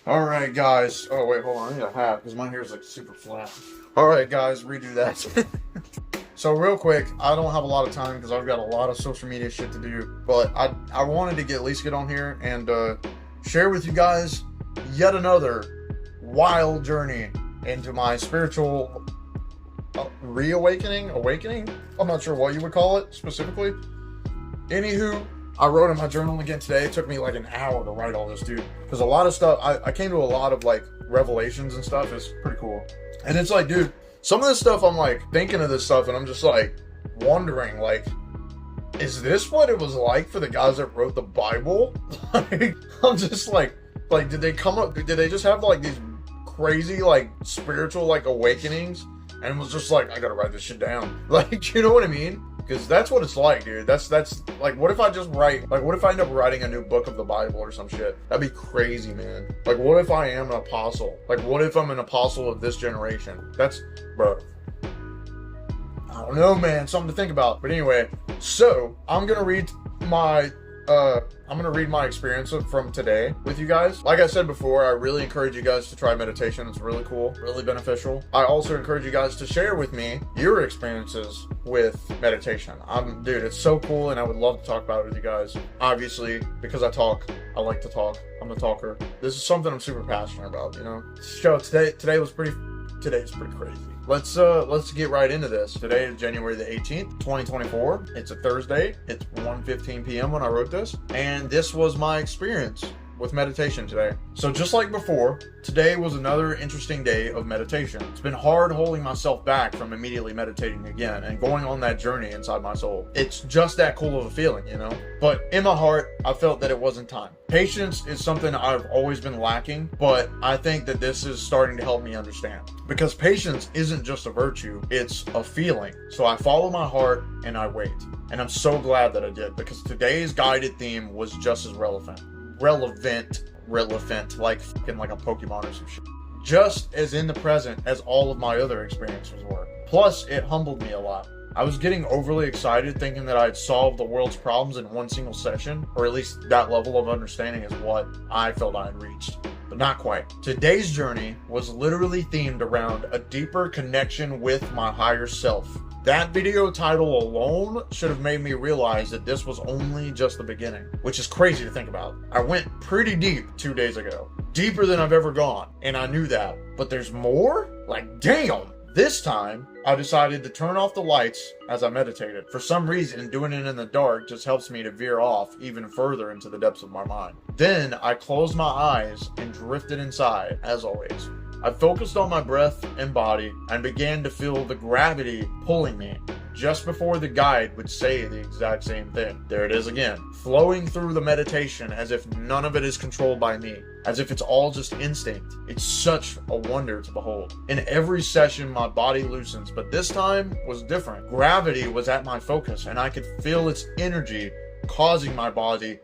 Alright, guys. Oh, wait, hold on. I need a hat because my hair is like super flat. Alright, guys, redo that. So, real quick, I don't have a lot of time because I've got a lot of social media shit to do. But I wanted to at least get on here and share with you guys yet another wild journey into my spiritual awakening. I'm not sure what you would call it specifically. Anywho, I wrote in my journal again today. It took me like an hour to write all this, dude. Because a lot of stuff, I came to a lot of like revelations and stuff. It's pretty cool. And it's like, dude, some of this stuff I'm like thinking of this stuff and I'm just like wondering, like, is this what it was like for the guys that wrote the Bible? Like, I'm just like, did they just have like these crazy, like, spiritual, like, awakenings? And was just like, I gotta write this shit down. Like, you know what I mean? Because that's what it's like, dude. That's like, what if I just write, like, what if I end up writing a new book of the Bible or some shit? That'd be crazy, man. Like, what if I am an apostle? Like, what if I'm an apostle of this generation? That's, bro. I don't know, man. Something to think about. But anyway, so I'm gonna read my experience from today with you guys. Like I said before, I really encourage you guys to try meditation. It's really cool, really beneficial. I also encourage you guys to share with me your experiences with meditation. Dude, it's so cool, and I would love to talk about it with you guys. Obviously, because I like to talk. I'm a talker. This is something I'm super passionate about, you know? So today's pretty crazy. Let's get right into this. Today is January the 18th, 2024. It's a Thursday. It's 1:15 p.m. when I wrote this. And this was my experience with meditation today. So just like before, today was another interesting day of meditation. It's been hard holding myself back from immediately meditating again and going on that journey inside my soul. It's just that cool of a feeling, you know? But in my heart, I felt that it wasn't time. Patience is something I've always been lacking, but I think that this is starting to help me understand. Because patience isn't just a virtue, it's a feeling. So I follow my heart and I wait. And I'm so glad that I did, because today's guided theme was just as relevant, like fucking like a Pokemon or some shit. Just as in the present as all of my other experiences were. Plus, it humbled me a lot. I was getting overly excited thinking that I'd solved the world's problems in one single session, or at least that level of understanding is what I felt I had reached. But not quite. Today's journey was literally themed around a deeper connection with my higher self. That video title alone should have made me realize that this was only just the beginning, which is crazy to think about. I went pretty deep 2 days ago, deeper than I've ever gone, and I knew that. But there's more? Like, damn! This time, I decided to turn off the lights as I meditated. For some reason, doing it in the dark just helps me to veer off even further into the depths of my mind. Then, I closed my eyes and drifted inside, as always. I focused on my breath and body and began to feel the gravity pulling me just before the guide would say the exact same thing. There it is again, flowing through the meditation as if none of it is controlled by me, as if it's all just instinct. It's such a wonder to behold. In every session, my body loosens, but this time was different. Gravity was at my focus and I could feel its energy causing my body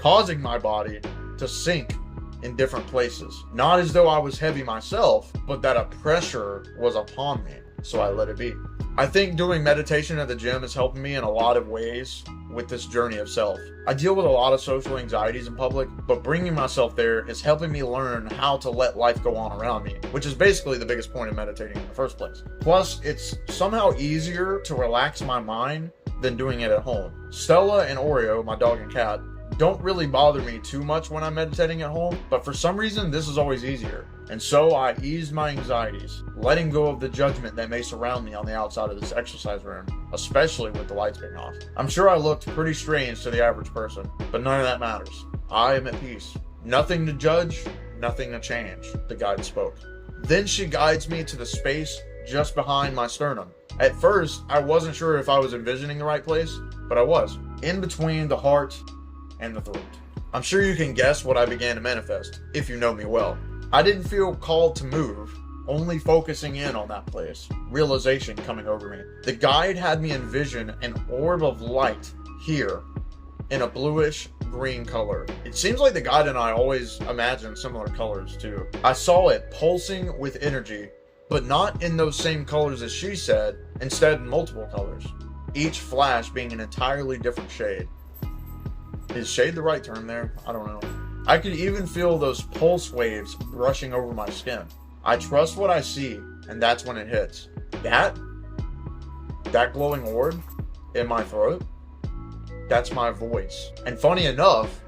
to sink in different places. Not as though I was heavy myself, but that a pressure was upon me, so I let it be. I think doing meditation at the gym is helping me in a lot of ways with this journey of self. I deal with a lot of social anxieties in public, but bringing myself there is helping me learn how to let life go on around me, which is basically the biggest point of meditating in the first place. Plus, it's somehow easier to relax my mind than doing it at home. Stella and Oreo, my dog and cat, don't really bother me too much when I'm meditating at home, but for some reason this is always easier. And so I eased my anxieties, letting go of the judgment that may surround me on the outside of this exercise room, especially with the lights being off. I'm sure I looked pretty strange to the average person, but none of that matters. I am at peace. Nothing to judge, nothing to change, the guide spoke. Then she guides me to the space just behind my sternum. At first, I wasn't sure if I was envisioning the right place, but I was. In between the heart and the throat. I'm sure you can guess what I began to manifest, if you know me well. I didn't feel called to move, only focusing in on that place. Realization coming over me. The guide had me envision an orb of light here, in a bluish green color. It seems like the guide and I always imagine similar colors too. I saw it pulsing with energy, but not in those same colors as she said, instead in multiple colors, each flash being an entirely different shade. Is shade the right term there? I don't know. I could even feel those pulse waves rushing over my skin. I trust what I see, and that's when it hits. That glowing orb in my throat, that's my voice. And funny enough,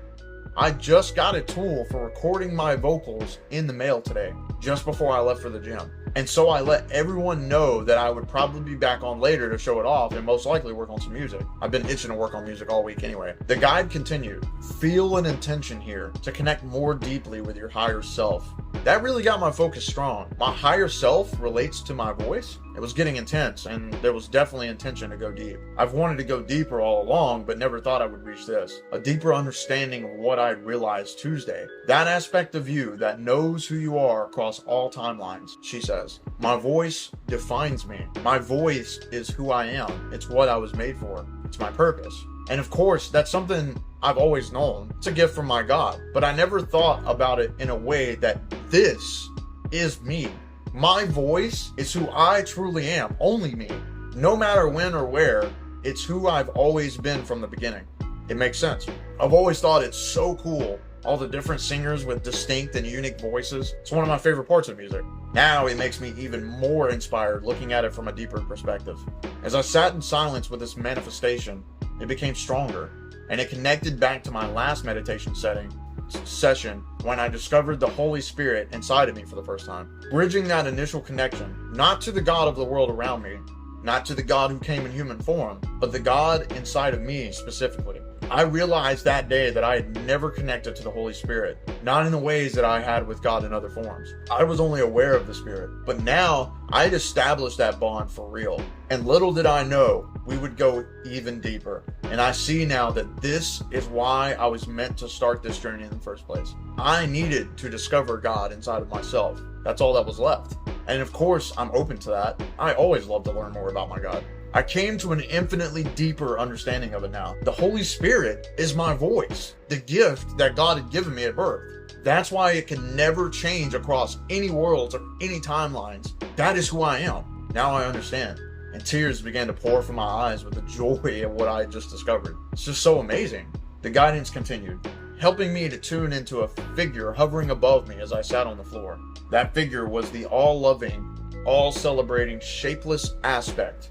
I just got a tool for recording my vocals in the mail today, just before I left for the gym. And so I let everyone know that I would probably be back on later to show it off and most likely work on some music. I've been itching to work on music all week anyway. The guide continued, feel an intention here to connect more deeply with your higher self. That really got my focus strong. My higher self relates to my voice. It was getting intense, and there was definitely intention to go deep. I've wanted to go deeper all along, but never thought I would reach this. A deeper understanding of what I realized Tuesday. That aspect of you that knows who you are across all timelines, she says. My voice defines me. My voice is who I am. It's what I was made for. It's my purpose. And of course, that's something I've always known. It's a gift from my God. But I never thought about it in a way that this is me. My voice is who I truly am, only me. No matter when or where, it's who I've always been from the beginning. It makes sense. I've always thought it's so cool, all the different singers with distinct and unique voices. It's one of my favorite parts of music. Now it makes me even more inspired looking at it from a deeper perspective. As I sat in silence with this manifestation, it became stronger, and it connected back to my last meditation session when I discovered the Holy Spirit inside of me for the first time. Bridging that initial connection, not to the God of the world around me, not to the God who came in human form, but the God inside of me specifically. I realized that day that I had never connected to the Holy Spirit, not in the ways that I had with God in other forms. I was only aware of the Spirit, but now I had established that bond for real. And little did I know, we would go even deeper. And I see now that this is why I was meant to start this journey in the first place. I needed to discover God inside of myself. That's all that was left. And of course, I'm open to that. I always love to learn more about my God. I came to an infinitely deeper understanding of it now. The Holy Spirit is my voice, the gift that God had given me at birth. That's why it can never change across any worlds or any timelines. That is who I am. Now I understand. And tears began to pour from my eyes with the joy of what I had just discovered. It's just so amazing. The guidance continued, helping me to tune into a figure hovering above me as I sat on the floor. That figure was the all-loving, all-celebrating, shapeless aspect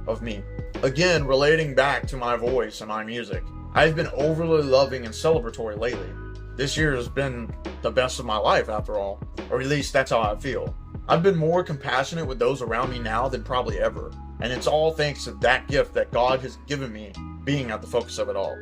of me. Again, relating back to my voice and my music. I've been overly loving and celebratory lately. This year has been the best of my life after all, or at least that's how I feel. I've been more compassionate with those around me now than probably ever, and it's all thanks to that gift that God has given me being at the focus of it all.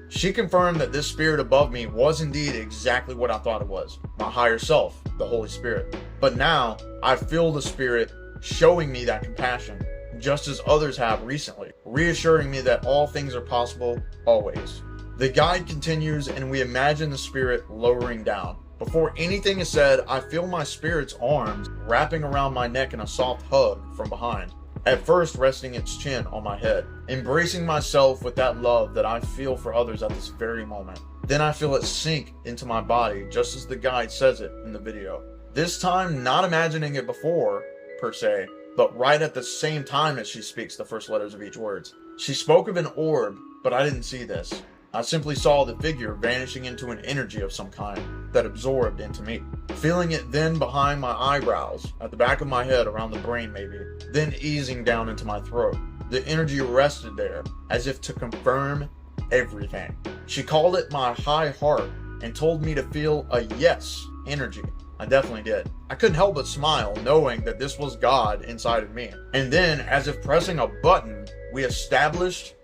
She confirmed that this spirit above me was indeed exactly what I thought it was, my higher self, the Holy Spirit. But now, I feel the Spirit showing me that compassion, just as others have recently, reassuring me that all things are possible, always. The guide continues, and we imagine the Spirit lowering down. Before anything is said, I feel my Spirit's arms wrapping around my neck in a soft hug from behind, at first resting its chin on my head, embracing myself with that love that I feel for others at this very moment. Then I feel it sink into my body, just as the guide says it in the video. This time, not imagining it before, per se, but right at the same time as she speaks the first letters of each word. She spoke of an orb, but I didn't see this. I simply saw the figure vanishing into an energy of some kind that absorbed into me. Feeling it then behind my eyebrows, at the back of my head, around the brain maybe, then easing down into my throat. The energy rested there, as if to confirm everything. She called it my high heart and told me to feel a yes energy. I definitely did. I couldn't help but smile, knowing that this was God inside of me. And then, as if pressing a button, we established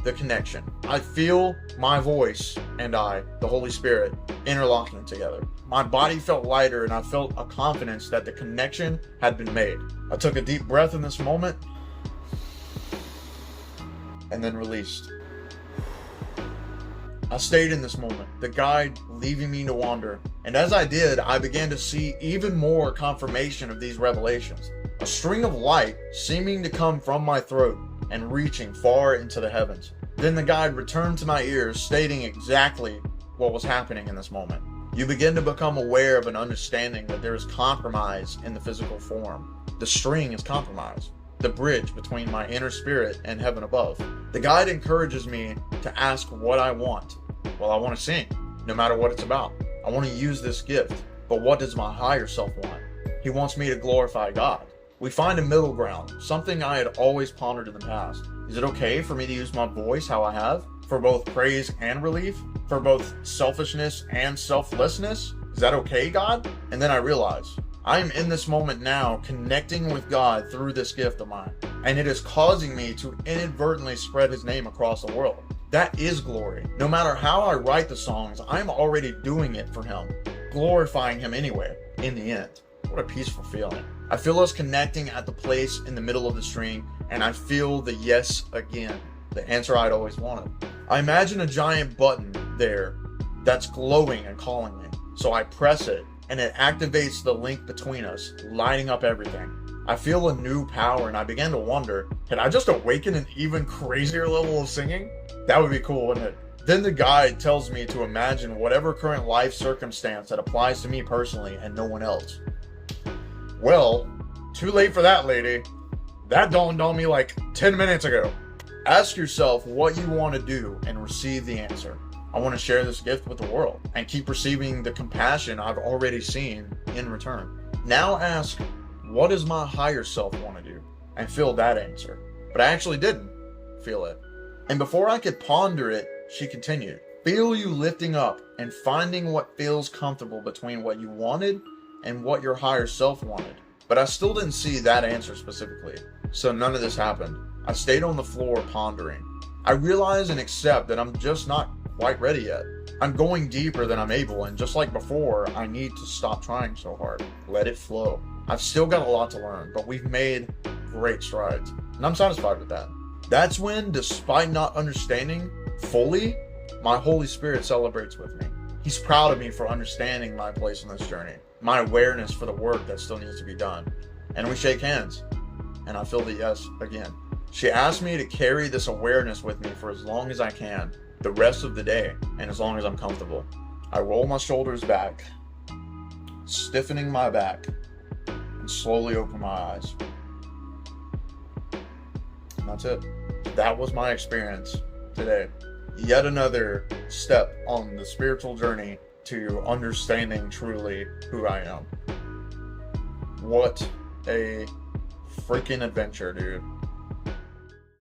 the connection. I feel my voice and I, the Holy Spirit, interlocking together. My body felt lighter, and I felt a confidence that the connection had been made. I took a deep breath in this moment, and then released. I stayed in this moment, the guide leaving me to wander. And as I did, I began to see even more confirmation of these revelations. A string of light seeming to come from my throat and reaching far into the heavens. Then the guide returned to my ears, stating exactly what was happening in this moment. You begin to become aware of an understanding that there is compromise in the physical form. The string is compromised. The bridge between my inner spirit and heaven above. The guide encourages me to ask what I want. Well, I want to sing, no matter what it's about. I want to use this gift. But what does my higher self want? He wants me to glorify God. We find a middle ground, something I had always pondered in the past. Is it okay for me to use my voice how I have? For both praise and relief? For both selfishness and selflessness? Is that okay, God? And then I realize, I am in this moment now connecting with God through this gift of mine. And it is causing me to inadvertently spread his name across the world. That is glory. No matter how I write the songs, I'm already doing it for him. Glorifying him anyway, in the end. What a peaceful feeling. I feel us connecting at the place in the middle of the string, and I feel the yes again, the answer I'd always wanted. I imagine a giant button there that's glowing and calling me. So I press it, and it activates the link between us, lighting up everything. I feel a new power, and I began to wonder, can I just awaken an even crazier level of singing? That would be cool, wouldn't it? Then the guide tells me to imagine whatever current life circumstance that applies to me personally and no one else. Well, too late for that, lady. That dawned on me like 10 minutes ago. Ask yourself what you want to do and receive the answer. I want to share this gift with the world and keep receiving the compassion I've already seen in return. Now ask, what does my higher self want to do? And feel that answer. But I actually didn't feel it. And before I could ponder it, she continued, feel you lifting up and finding what feels comfortable between what you wanted and what your higher self wanted. But I still didn't see that answer specifically. So none of this happened. I stayed on the floor pondering. I realize and accept that I'm just not quite ready yet. I'm going deeper than I'm able, and just like before, I need to stop trying so hard. Let it flow. I've still got a lot to learn, but we've made great strides, and I'm satisfied with that. That's when, despite not understanding fully, my Holy Spirit celebrates with me. He's proud of me for understanding my place in this journey, my awareness for the work that still needs to be done. And we shake hands, and I feel the yes again. She asked me to carry this awareness with me for as long as I can, the rest of the day, and as long as I'm comfortable. I roll my shoulders back, stiffening my back, and slowly open my eyes. And that's it. That was my experience today. Yet another step on the spiritual journey to understanding truly who I am. What a freaking adventure, dude.